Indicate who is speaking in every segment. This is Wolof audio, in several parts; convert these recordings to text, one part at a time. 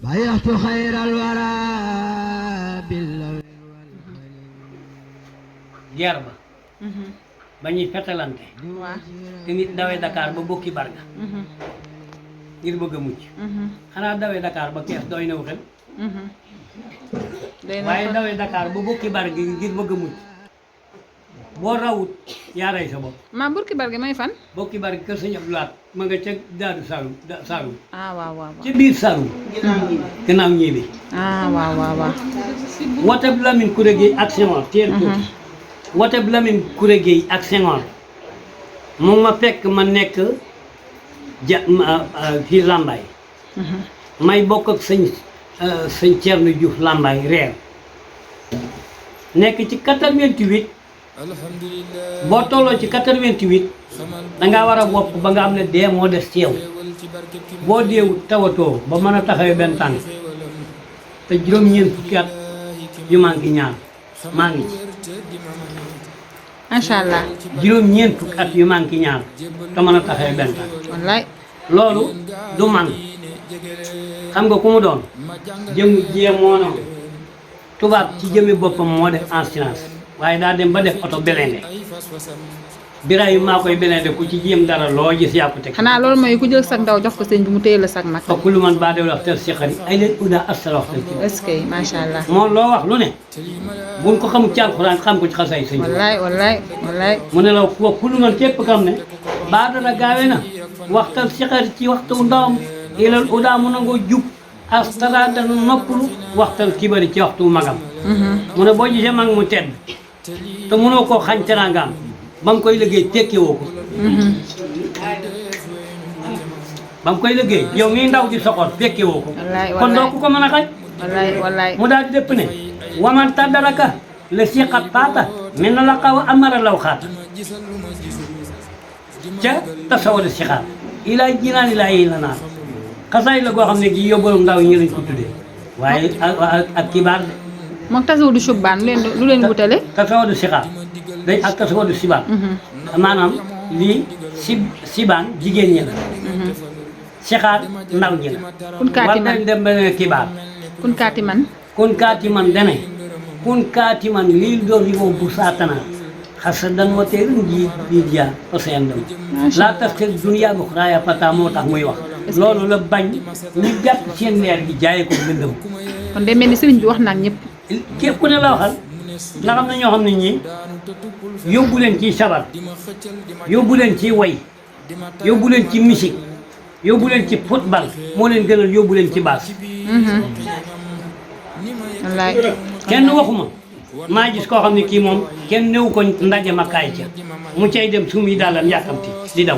Speaker 1: بايعت خير الورى باللوم
Speaker 2: guerre ba ba ñuy fetalante
Speaker 3: waaw
Speaker 2: te nit dawee Dakar ba bokki barga ngir bëgg a mucc xanaa dawee Dakar ba kees doy na xel
Speaker 3: day na
Speaker 2: waaye
Speaker 3: fa
Speaker 2: dawee Dakar ba bokki barga ngir bëgg a mucc boo rawut yaa rey sa bopp
Speaker 3: maa burki barge may fan
Speaker 2: bokki barga kër Sëñ Abdou Lahat ma nga ca Daaru Saalum
Speaker 3: ah waaw waaw
Speaker 2: ca biir Saalum gannaaw ñibi
Speaker 3: ah waaw waaw waaw
Speaker 2: wote bu Lamine Kouré Gueye ak Senghor teel tuuti wote bu Lamine Kouré Gueye ak Senghor moom ma fekk ma nekk fii Lambaye may bokk ak sëñ Thierno Diouf Lambaye reer nekk ci 88 boo tolloo ci 88 dangaa war a wopp ba nga xam ne dee moo des ci yow boo deewut tawatoo ba mën a taxawee benn tànk te juróom-ñeent fukki at yu manqué ñaar maa ngi ci
Speaker 3: macha allah
Speaker 2: juróom-ñeent fukki at yu manqué ñaar te mën a taxawee benn tànk
Speaker 3: wallaay
Speaker 2: loolu du man xam nga ku mu doon jëm jee moo noonu tubaab ci jëmmi boppam moo def assurance waaye daa dem ba def oto belende bira yi maa koy belende ku ci jéem dara loo gis yaa ko teg
Speaker 3: xanaa loolu mooy ku jël sag ndaw jox ko sëñ bi mu téye la sag mag
Speaker 2: fa ku lu man baa dee wax tel si xarit ay leen uda astal waxtal ci
Speaker 3: est-ce que macha allah
Speaker 2: moom loo wax lu ne buñ ko xamul ci alxuraan xam ko ci xasay sëñ
Speaker 3: wallaay wallaay wallaay
Speaker 2: mu ne la wa ku lu man képp xam ne baa dara gaawe na waxtal si xarit ci waxtu ndawam ilal uda mu nangoo jub astara dana noppalu waxtal kibari ci waxtu magam mu ne boo gisee mag mu tedd te mënoo koo xañ teraangaam ba nga koy liggéey tekki woo ko ba nga koy liggéey yow mii ndaw di soxor tekki woo ko
Speaker 3: wallaay
Speaker 2: kon doo ko ko mën a xañ
Speaker 3: wallaay wallaay
Speaker 2: mu daal di dëpp ne waman taddaraka la siqat taata min na la xaw a amara law xaata ca tasawada sixaat ilaa jinaan ilaa yi la naan xasaay la goo xam ne gi yóbbalam ndaw ñi lañ ko tuddee waaye ak kibaar de
Speaker 3: moom tasawudu subbaan lu leen wutale
Speaker 2: tasawadu sixaat day ak tasawadu sibaan maanaam lii sibaan jigéen ñi la sixaat ndaw ñi la
Speaker 3: kun kaati
Speaker 2: war
Speaker 3: man
Speaker 2: nañ dem ba ne kibaar
Speaker 3: kun kaati man
Speaker 2: kun kaati man dene kun kaati man lii doon ribo bu saatana xasa dan watee ren ji di dia océan dam laa tas te duniyaa bu xuraaya pata moo tax muy wax loolu la bañ ñu jàpp seen leer gi jaayee ko lëndëm
Speaker 3: kon day mel ni sëriñ bi wax na ak ñëpp
Speaker 2: képp ku ne la waxal ndax am na ñoo xam ne ñii yóbbu leen ci sabar yóbbu leen ci way yóbbu leen ci musique yóbbu leen ci football moo leen gënal yóbbu leen ci baas
Speaker 3: wallaay
Speaker 2: kenn waxuma maa gis koo xam ne kii moom kenn néew ko ndaje ma kaay ca mu cay dem su muy daalam yàkkamti di daw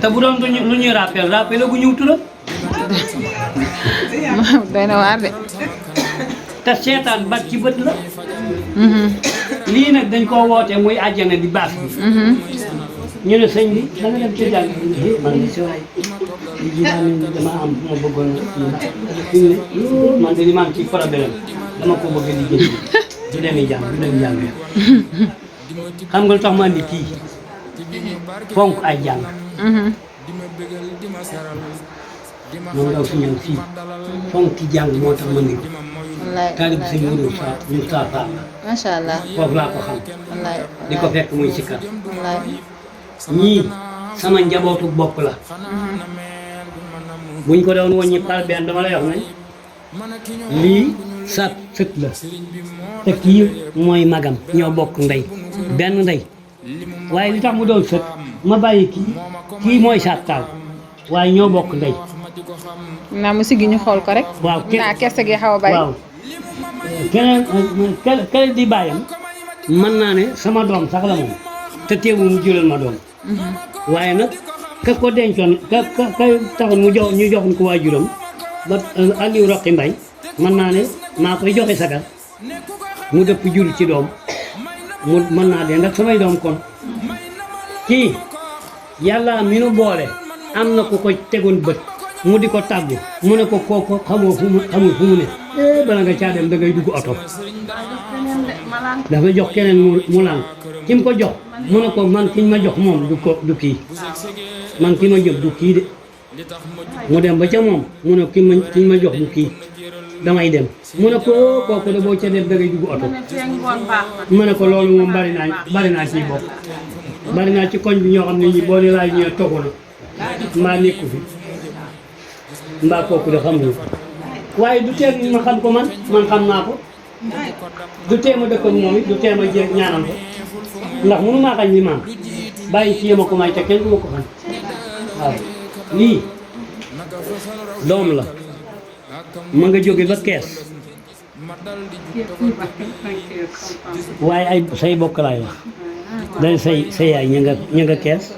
Speaker 2: te bu doon lu ñuy rappel gu ñëw turam
Speaker 3: doy na waar de
Speaker 2: te seetaan bat ci bët la lii nag dañ koo woote muy àjjana di baas bi ñu ne sëñ bi da nga dem ci jàng man de si waay li ji daa mel ni dama am ma bëggoon man de li ma am ci problème dama ko bëgg a liggéey du demi jàng xam nga lu tax ma andi kii fonk ay jàng moom ndaw si ñëw fii fonk ci jàng moo tax ma ndig
Speaker 3: wallaay
Speaker 2: taalib sëñ Moustapha
Speaker 3: macha allah
Speaker 2: foofu laa ko xam
Speaker 3: wallaay
Speaker 2: di ko fekk muy sikkar
Speaker 3: wallaay
Speaker 2: ñii sama njabootu bopp la buñ ko doon wàññi par benn dama lay wax ne lii sa sët la te kii mooy magam ñoo bokk ndey benn ndey waaye li tax mu doon sët ma bàyyi kii mooy sa taaw waaye ñoo bokk ndey
Speaker 3: naa mu siggi ñu xool ko rek
Speaker 2: waaw
Speaker 3: naa kerse gi xaw a bari
Speaker 2: waaw keneen keneen di bàyyam mën naa ne sama doom sax la moom te teewul mu jural ma doom waaye nag ka ko dencoon ka taxoon mu jox ñu joxoon ko waajuram ba Aliou Roqi Mbay mën naa ne maa koy joxe sagar mu dëpp jur ci doom mu mën naa de ndax samay doom kon kii yàlla mi nu boole am na ku ko tegoon bët mu di ko tàggu mu ne ko kooku xamul fu mu ne bala nga caa dem da ngay dugg oto dafa jox keneen mu lànk ki mu ko jox mu ne ko man kiñ ma jox moom du kii man ki ma jëm du kii de mu dem ba ca moom mu ne ki ma jox bu kii damay dem mu ne ko kooku de boo ca dem da ngay dugg oto mu ne ko loolu moom bari naa ciy bokk bari naa ci koñ bi ñoo xam ne ñi boo ne laay ñëwee togg na mbaa nekku fi mbaa kooku de xamuñu waaye du tee ma xam ko man xam naa ko du tee ma dëkk ak moom it du tee ma jéeg ñaanal ko ndax mënu maa xañ li maam bàyyi ci yema ko may te kenn du ma ko xam waaw lii doom la ma nga jóge ba kees waaye ay say bokk laay wax day say yaay ña nga kees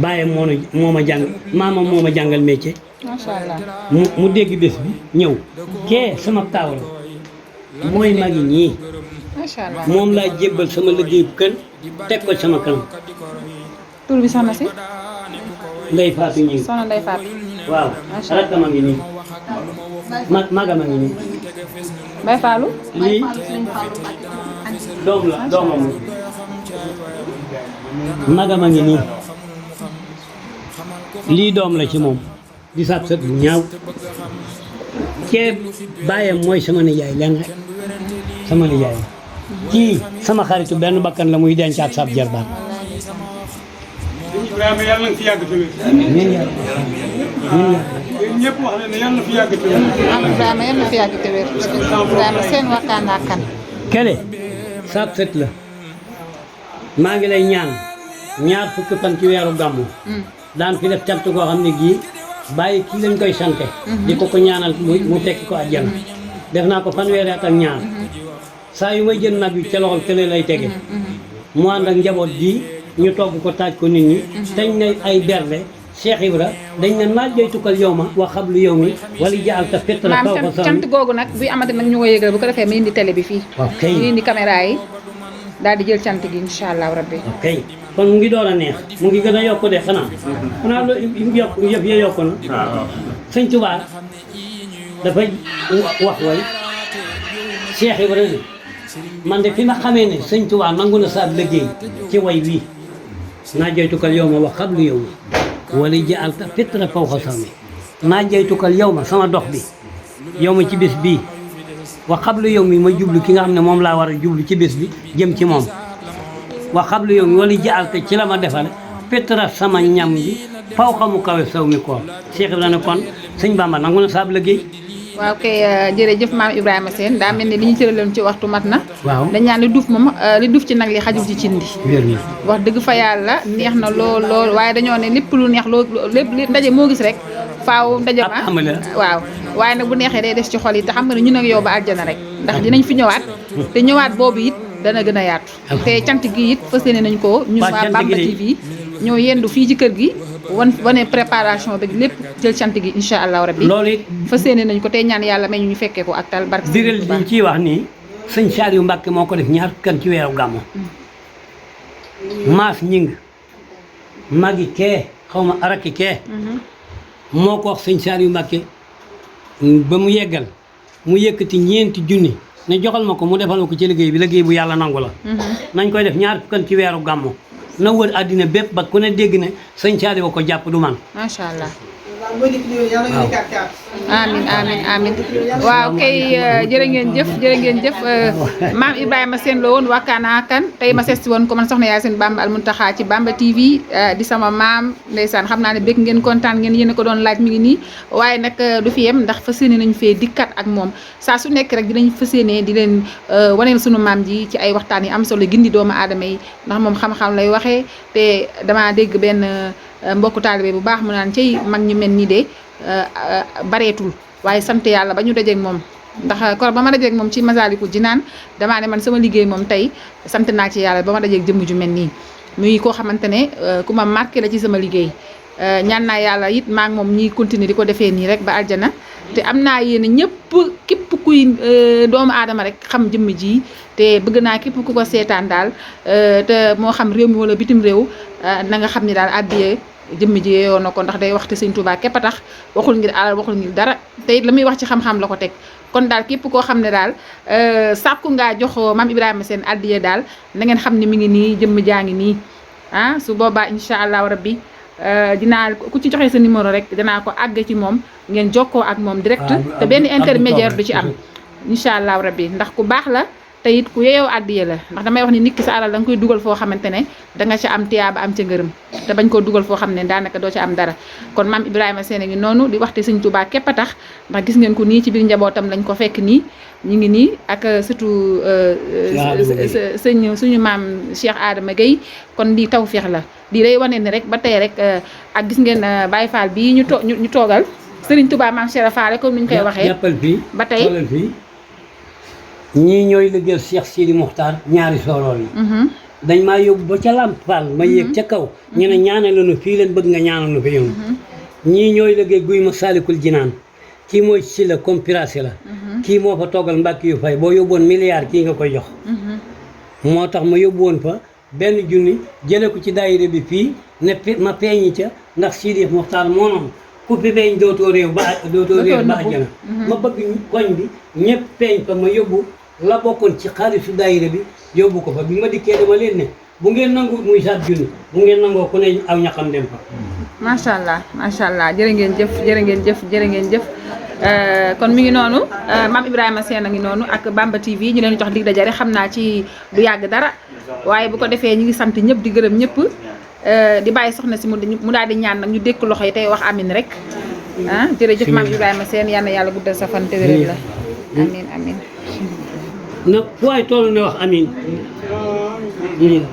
Speaker 2: bàyyi moo ma jàng maama moo ma jàngal métier
Speaker 3: macha allah
Speaker 2: mu dégg bés bi ñëw kee sama taaw la mooy magi ñii
Speaker 3: macha allah
Speaker 2: moom laa jébbal sama liggéey kën teg ko sama kanam
Speaker 3: tur bi soxna si
Speaker 2: Ndey Faatu ñi
Speaker 3: soxna Ndey Faatu
Speaker 2: waaw rakkam a ngi nii magam a ngi nii
Speaker 3: Bay Fallou
Speaker 2: lii doomam magam a ngi nii lii doom la ci moom di sab sët bu ñaaw ceeb bàyyam mooy sama nijaay leen rek sama nijaay kii sama xaritu benn bakkan la muy dencaat sab jarbaat
Speaker 4: Ibrahima yàlla na fi yàgg te wér.
Speaker 2: ñun yàlla
Speaker 4: yéen ñëpp wax ne yàlla na fi yàgg te wér.
Speaker 3: Ibrahima yal na fi yàgg te wér Ibrahima seen wakkaan ak kan
Speaker 2: kele sab sët la maa ngi lay ñaan ñaar fukki fan ci weeru gàmmu daan fi def cant koo xam ne gii bàyyi kii lañ koy sante di ko ñaanal mu tekki ko àjjana def naa ko fanweeri at ak ñaar saa yu may jël nag bi ca loxol kële lay tege mu ànd ak njaboot ji ñu togg ko taaj ko nit ñi dañ ne ay berde Cheikh Ibra dañ ne naaj jay tukkal yow ma wax xablu yow mi wala jaal ta fett la faw ko
Speaker 3: cant googu nag buy amati nag ñu ko yëgal bu ko defee ma indi télé bi fii
Speaker 2: waaw kay
Speaker 3: ñu indi caméra yi daal di jël cant gi incha allah rabbi
Speaker 2: ok kon mu ngi door a neex mu ngi gën a yokk de xanaa yëf ya yokk na sëñ Tuubaa dafay wax way Cheikh Ibra ne man de fi ma xamee ne sëñ Tuubaa nangu na saab liggéey ci way wii naa jeytukal yow ma wax xablu yow ma wala jaalta fitra fawqa sami naa jeytukal yow ma sama dox bi yow ma ci bés bii wax xablu yow mi ma jublu ki nga xam ne moom laa war a jublu ci bés bi jëm ci moom wax xablu yow mi wala jaalta ci la ma defale fitra sama ñam bi faw xamu kawe saw mi koor Cheikh Ibrahima ne kon sëñ Bamba nangu na saab liggéey
Speaker 3: waaw kay jërëjëf maam Ibrahima Sène daa mel ni li ñu cëraloon ci waxtu mat na
Speaker 2: waaw
Speaker 3: dañ naan li duuf moom li duuf ci nag li xajul ci cindi wax dëgg fa yàlla neex na lool waaye dañoo ne lépp lu neex lépp ndaje moo gis rek faaw ndaje ma waaw waaye nag bu neexee day des ci xol yi te xam nga ne ñun ak yow ba aljana rek ndax dinañ fi ñëwaat te ñëwaat boobu it dana gën a yaatu te cant gi it fas yéene nañ ko ñun waa Bamba TV ñoo yendu fii ci kër gi wane préparation bi lépp jël cant gi incha allahu rabbi
Speaker 2: loolu it
Speaker 3: fas yéene nañ ko tey ñaan yàlla may ñu fekkee ko ak tal barke
Speaker 2: digal liñ ciy wax nii sëñ Saliou Mbacke moo ko def ñaar kan ci weeru gàmmu maas ñing magi kee xaw ma araki kee moo ko wax sëñ Saliou Mbacke ba mu yeggal mu yëkkati ñeenti junni ne joxal ma ko mu defal ma ko ci liggéey bu yàlla nangu la nañ koy def ñaar kan ci weeru gàmmu na wër àddina bépp ba ku ne dégg ne sëñ Saliou ko jàpp du man
Speaker 3: macha allah amin waaw kay jërë ngeen jëf maam Ibrahima Sène la woon wakkaana kan tey ma seesti woon ko man soxna Yacine Bamba Al Muntaxa ci Bamba TV di sama maam ndeysaan xam naa ne bëgg ngeen kontaan ngeen yéen a ko doon laaj mi ngi nii waaye nag du fi yem ndax fas yéene nañ fee dikkat ak moom saa su nekk rek dinañ fas yéene di leen waneel sunu maam ji ci ay waxtaan yi am solo gindi doomu aadama yi ndax moom xam-xam lay waxee te dama dégg benn mbokku taalibe bu baax mu naan cey mag ñu mel nii de bareetul waaye sant yàlla ba ñu dajeeg moom ndax kor ba ma dajeeg moom ci Masaalikul Jinaan damaa ne man sama liggéey moom tey sant naa ci yàlla ba ma dajeeg jëmm ju mel nii muy koo xamante ne ku ma marqué la ci sama liggéey ñaan naa yàlla it maa ngi moom ñiy continuer di ko defee nii rek ba aljana te am naa yéene ñëpp képp kuy doomu aadama rek xam jëmm ji te bëgg naa képp ku ko seetaan daal te moo xam réew mi wala bitim réew na nga xam ni daal àddiyee jëmm ji yeewoo na ko ndax day wax te sëñ Tuubaa képp a tax waxul ngir alal waxul ngir dara te it la muy wax ci xam-xam la ko teg kon daal képp koo xam ne daal sàkku ngaa jox maam Ibrahima Sène àddiyee daal na ngeen xam ne mi ngi nii jëmm jaa ngi nii ah su boobaa incha allahu rabbi dinaa ku ci joxe sa numéro rek danaa ko àgg ci moom ngeen jokkoo ak moom direct te benn intermédiaire du ci am incha allah rabbi ndax ku baax la te it ku yeyoo àddiya la ndax damay wax ni nit ki sa alal da nga koy dugal foo xamante ne da nga ca am tiyaaba am ca ngërëm te bañ koo dugal foo xam ne daanaka doo ca am dara kon maam Ibrahima Sène ngi noonu di waxte sëñ Touba képp a tax ndax gis ngeen ko nii ci biir njabootam lañ ko fekk nii ñu ngi nii ak surtout suñu maam Cheikh Adama Gueye kon lii tawfeex la lii day wane ni rek ba tey rek ak gis ngeen Baye Fall bii ñu toogal Serigne Touba maam Cheikh Fall comme ni ñu koy waxee
Speaker 2: jàppal fii
Speaker 3: ba tey
Speaker 2: xoolal fii ñii ñooy liggéeyal Cheikh Sidi Mokhtar ñaari sooroor yi dañ maa yóbbu ba ca Lamp Fall ma yéeg ca kaw ñu ne ñaanal nu fii leen bëgg nga ñaanal nu fi yow ñii ñooy liggéey guy ma Salikul Jinaan kii mooy si la compiracé la kii moo fa toogal Mbàkke yu fay boo yóbboon milliard kii nga koy jox moo tax ma yóbbu woon fa benn junni jële ko ci daayira bi fii ne ma peeñi ca ndax Sidi Mokhtar moo noonu ku fi peeñ dootoo réew ba àjjana ma bëgg koñ bi ñëpp peeñ fa ma yóbbu la bokkoon ci xaalisu daayira bi yóbbu ko fa bi ma dikkee dama leen ne bu ngeen nangu muy saat junni bu ngeen nangoo ku ne aw ñaxam dem fa
Speaker 3: macha allah jërë ngeen jëf jërë ngeen jëf jërë ngeen jëf kon mi ngi noonu maam Ibrahima Sène a ngi noonu ak Bamba TV ñu leen jox dig daje rek xam naa ci du yàgg dara waaye bu ko defee ñu ngi sant ñëpp di gërëm ñëpp di bàyyi soxna si mu daal di ñaan nag ñu dékk loxo yi tey wax amin rek ah jërëjëf maam Ibrahima Sène yal na yàlla guddal sa fan te wéral la amin amin
Speaker 2: na fu waay toll ne wax amin
Speaker 3: amin